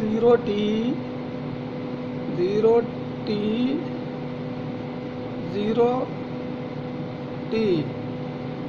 0T 0T۔